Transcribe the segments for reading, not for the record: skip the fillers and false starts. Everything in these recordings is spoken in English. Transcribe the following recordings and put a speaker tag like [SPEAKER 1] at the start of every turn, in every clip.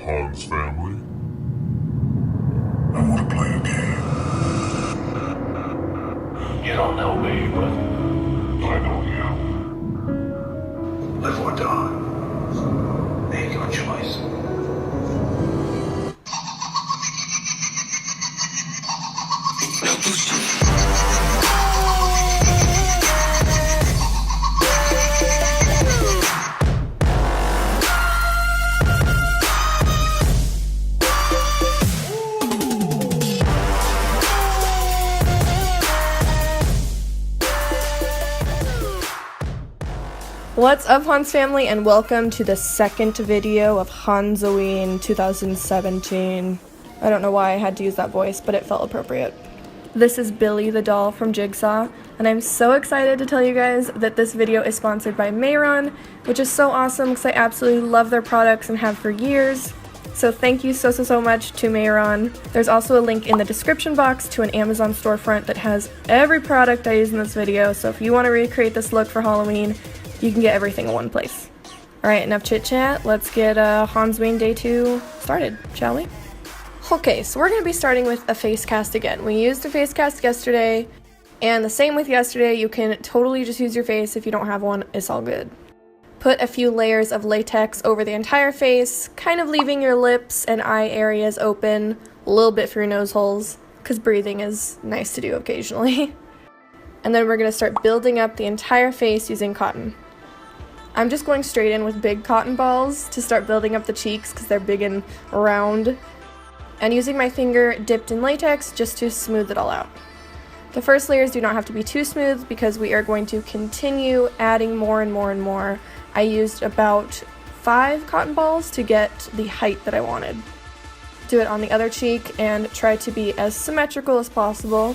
[SPEAKER 1] Hanz family?
[SPEAKER 2] I want to play a game.
[SPEAKER 3] You don't know me, but
[SPEAKER 2] I know you. Live or die. Make your choice. No boost.
[SPEAKER 4] What's up, Hanz family, and welcome to the second video of Hanzoween 2017. I don't know why I had to use that voice, but it felt appropriate. This is Billy the doll from Jigsaw, and I'm so excited to tell you guys that this video is sponsored by Mehron, which is so awesome because I absolutely love their products and have for years. So thank you so much to Mehron. There's also a link in the description box to an Amazon storefront that has every product I use in this video, so if you want to recreate this look for Halloween, you can get everything in one place. Alright, enough chit chat. Let's get Hanzoween Day 2 started, shall we? Okay, so we're going to be starting with a face cast again. We used a face cast yesterday, and the same with yesterday. You can totally just use your face if you don't have one. It's all good. Put a few layers of latex over the entire face, kind of leaving your lips and eye areas open, a little bit for your nose holes, because breathing is nice to do occasionally. And then we're going to start building up the entire face using cotton. I'm just going straight in with big cotton balls to start building up the cheeks because they're big and round, and using my finger dipped in latex just to smooth it all out. The first layers do not have to be too smooth because we are going to continue adding more and more and more. I used about 5 cotton balls to get the height that I wanted. Do it on the other cheek and try to be as symmetrical as possible,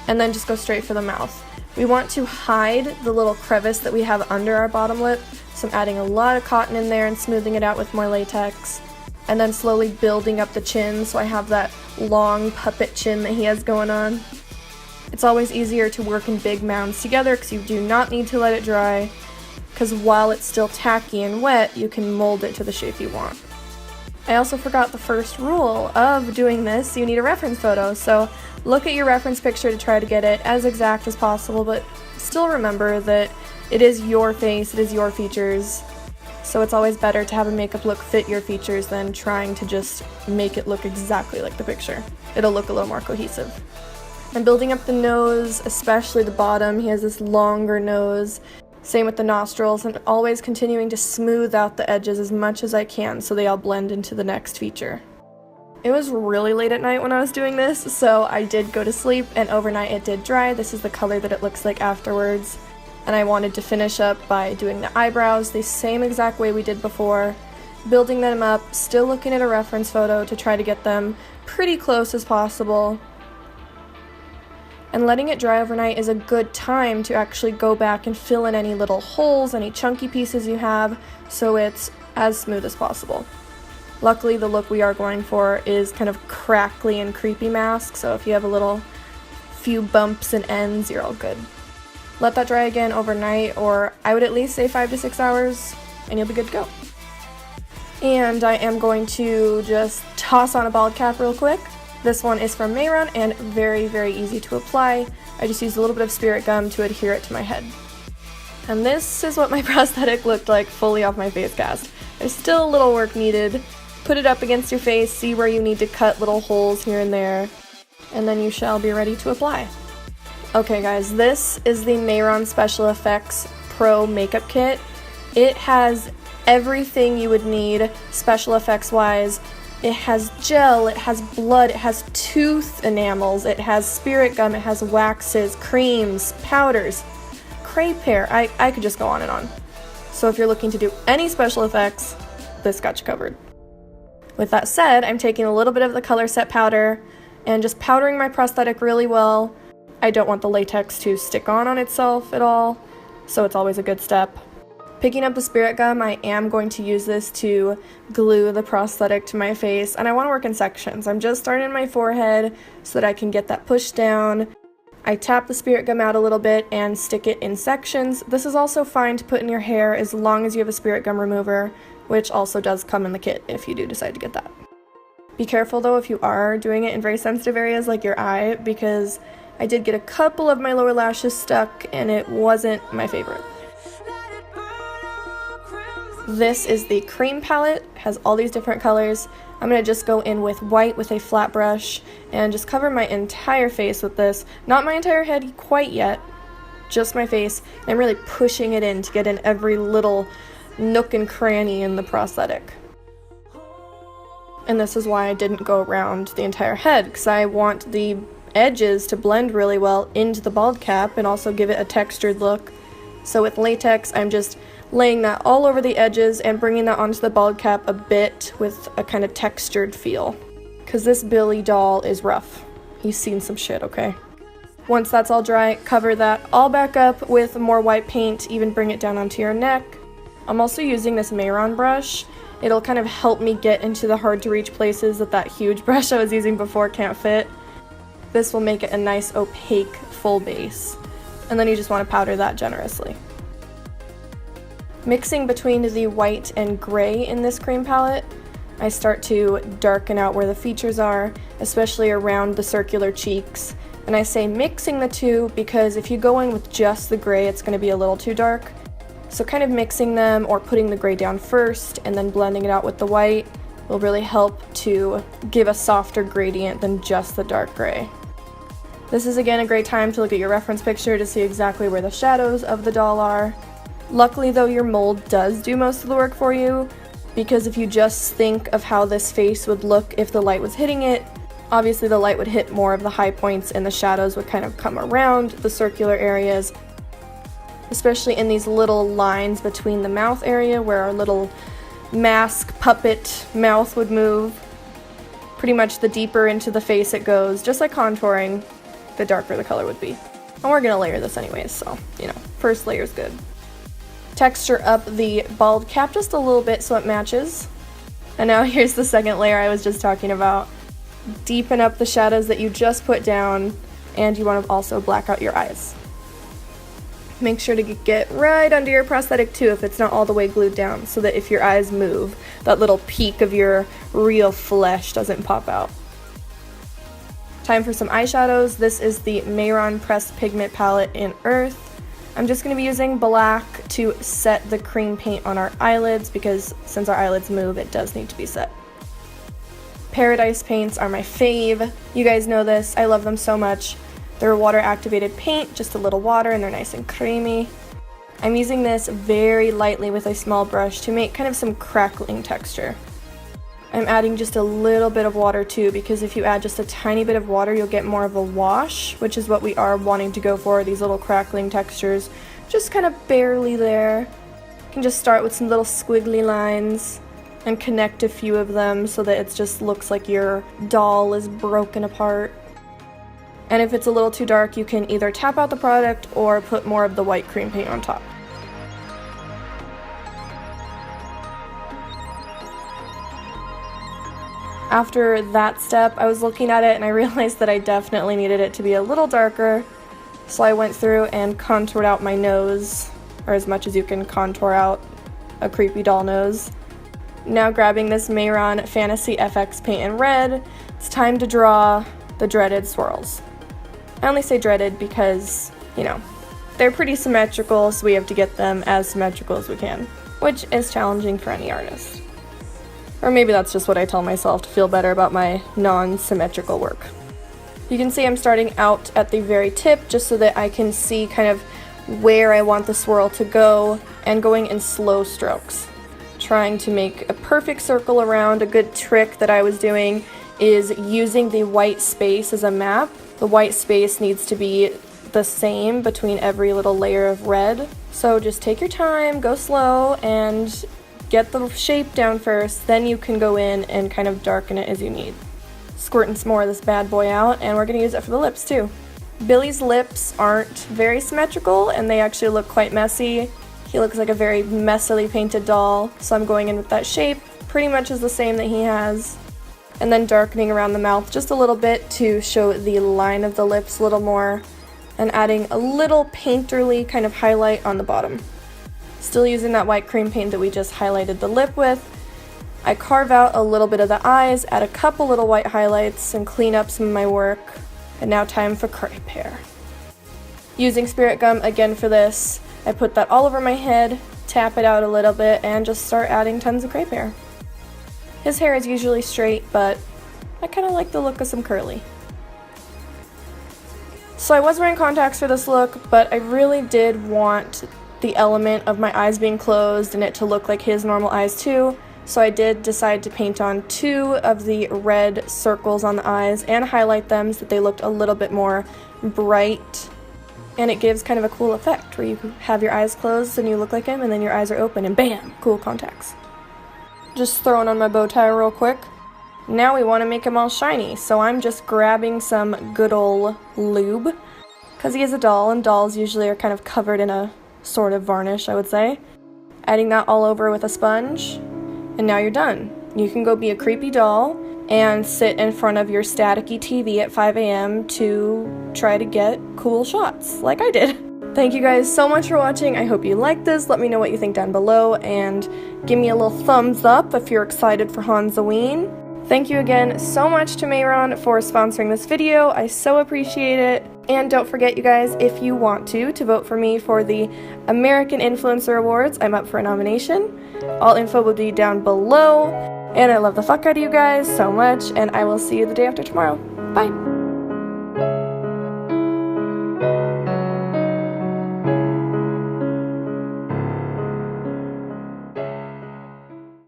[SPEAKER 4] and then just go straight for the mouth. We want to hide the little crevice that we have under our bottom lip, so I'm adding a lot of cotton in there and smoothing it out with more latex, and then slowly building up the chin so I have that long puppet chin that he has going on. It's always easier to work in big mounds together because you do not need to let it dry, because while it's still tacky and wet, you can mold it to the shape you want. I also forgot the first rule of doing this. You need a reference photo, so look at your reference picture to try to get it as exact as possible, but still remember that it is your face, it is your features, so it's always better to have a makeup look fit your features than trying to just make it look exactly like the picture. It'll look a little more cohesive. I'm building up the nose, especially the bottom. He has this longer nose. Same with the nostrils, and always continuing to smooth out the edges as much as I can so they all blend into the next feature. It was really late at night when I was doing this, so I did go to sleep, and overnight it did dry. This is the color that it looks like afterwards. And I wanted to finish up by doing the eyebrows the same exact way we did before, building them up, still looking at a reference photo to try to get them pretty close as possible. And letting it dry overnight is a good time to actually go back and fill in any little holes, any chunky pieces you have, so it's as smooth as possible. Luckily, the look we are going for is kind of crackly and creepy mask, so if you have a little few bumps and ends, you're all good. Let that dry again overnight, or I would at least say 5 to 6 hours, and you'll be good to go. And I am going to just toss on a bald cap real quick. This one is from Mehron and very easy to apply. I just used a little bit of spirit gum to adhere it to my head. And this is what my prosthetic looked like fully off my face cast. There's still a little work needed. Put it up against your face, see where you need to cut little holes here and there, and then you shall be ready to apply. Okay guys, this is the Mehron Special Effects Pro Makeup Kit. It has everything you would need special effects wise. It has gel, it has blood, it has tooth enamels, it has spirit gum, it has waxes, creams, powders, crepe hair. I could just go on and on. So if you're looking to do any special effects, this got you covered. With that said, I'm taking a little bit of the color set powder and just powdering my prosthetic really well. I don't want the latex to stick on itself at all, so it's always a good step. Picking up the spirit gum, I am going to use this to glue the prosthetic to my face, and I want to work in sections. I'm just starting in my forehead so that I can get that push down. I tap the spirit gum out a little bit and stick it in sections. This is also fine to put in your hair as long as you have a spirit gum remover. which also does come in the kit if you do decide to get that. Be careful though if you are doing it in very sensitive areas like your eye, because I did get a couple of my lower lashes stuck and it wasn't my favorite. This is the cream palette, has all these different colors. I'm going to just go in with white with a flat brush and just cover my entire face with this. Not my entire head quite yet, just my face. I'm really pushing it in to get in every little nook and cranny in the prosthetic. And this is why I didn't go around the entire head, because I want the edges to blend really well into the bald cap and also give it a textured look. So with latex, I'm just laying that all over the edges and bringing that onto the bald cap a bit with a kind of textured feel. Because this Billy doll is rough. He's seen some shit, okay? Once that's all dry, cover that all back up with more white paint, even bring it down onto your neck. I'm also using this Mehron brush. It'll kind of help me get into the hard to reach places that huge brush I was using before can't fit. This will make it a nice opaque full base. And then you just want to powder that generously. Mixing between the white and gray in this cream palette, I start to darken out where the features are, especially around the circular cheeks. And I say mixing the two because if you go in with just the gray, it's going to be a little too dark. So kind of mixing them or putting the gray down first and then blending it out with the white will really help to give a softer gradient than just the dark gray. This is again a great time to look at your reference picture to see exactly where the shadows of the doll are. Luckily though, your mold does do most of the work for you, because if you just think of how this face would look if the light was hitting it, obviously the light would hit more of the high points and the shadows would kind of come around the circular areas, especially in these little lines between the mouth area where our little mask puppet mouth would move. Pretty much the deeper into the face it goes, just like contouring, the darker the color would be. And we're gonna layer this anyways, so, you know, first layer's good. Texture up the bald cap just a little bit so it matches. And now here's the second layer I was just talking about. Deepen up the shadows that you just put down, and you want to also black out your eyes. Make sure to get right under your prosthetic too if it's not all the way glued down, so that if your eyes move, that little peak of your real flesh doesn't pop out. Time for some eyeshadows. This is the Mehron Pressed Pigment Palette in Earth. I'm just going to be using black to set the cream paint on our eyelids, because since our eyelids move, it does need to be set. Paradise paints are my fave. You guys know this. I love them so much. They're a water-activated paint, just a little water, and they're nice and creamy. I'm using this very lightly with a small brush to make kind of some crackling texture. I'm adding just a little bit of water too, because if you add just a tiny bit of water, you'll get more of a wash, which is what we are wanting to go for, these little crackling textures. Just kind of barely there. You can just start with some little squiggly lines and connect a few of them so that it just looks like your doll is broken apart. And if it's a little too dark, you can either tap out the product or put more of the white cream paint on top. After that step, I was looking at it and I realized that I definitely needed it to be a little darker. So I went through and contoured out my nose, or as much as you can contour out a creepy doll nose. Now grabbing this Mehron Fantasy FX paint in red, it's time to draw the dreaded swirls. I only say dreaded because, you know, they're pretty symmetrical, so we have to get them as symmetrical as we can, which is challenging for any artist. Or maybe that's just what I tell myself to feel better about my non-symmetrical work. You can see I'm starting out at the very tip just so that I can see kind of where I want the swirl to go, and going in slow strokes. Trying to make a perfect circle around. A good trick that I was doing is using the white space as a map. The white space needs to be the same between every little layer of red. So just take your time, go slow, and get the shape down first, then you can go in and kind of darken it as you need. Squirting some more of this bad boy out, and we're going to use it for the lips too. Billy's lips aren't very symmetrical, and they actually look quite messy. He looks like a very messily painted doll, so I'm going in with that shape. Pretty much is the same that he has. And then darkening around the mouth just a little bit to show the line of the lips a little more, and adding a little painterly kind of highlight on the bottom. Still using that white cream paint that we just highlighted the lip with. I carve out a little bit of the eyes, add a couple little white highlights, and clean up some of my work. And now time for crepe hair. Using spirit gum again for this, I put that all over my head, tap it out a little bit, and just start adding tons of crepe hair. His hair is usually straight, but I kind of like the look of some curly. So I was wearing contacts for this look, but I really did want the element of my eyes being closed and it to look like his normal eyes too. So I did decide to paint on 2 of the red circles on the eyes and highlight them so that they looked a little bit more bright. And it gives kind of a cool effect where you have your eyes closed and you look like him, and then your eyes are open and bam, cool contacts. Just throwing on my bow tie real quick. Now we want to make him all shiny, so I'm just grabbing some good ol' lube, because he is a doll, and dolls usually are kind of covered in a sort of varnish, I would say. Adding that all over with a sponge, and now you're done. You can go be a creepy doll and sit in front of your staticky TV at 5 a.m. to try to get cool shots, like I did. Thank you guys so much for watching. I hope you liked this. Let me know what you think down below, and give me a little thumbs up if you're excited for Hanzoween. Thank you again so much to Mehron for sponsoring this video. I so appreciate it. And don't forget, you guys, if you want to vote for me for the American Influencer Awards, I'm up for a nomination. All info will be down below. And I love the fuck out of you guys so much, and I will see you the day after tomorrow. Bye!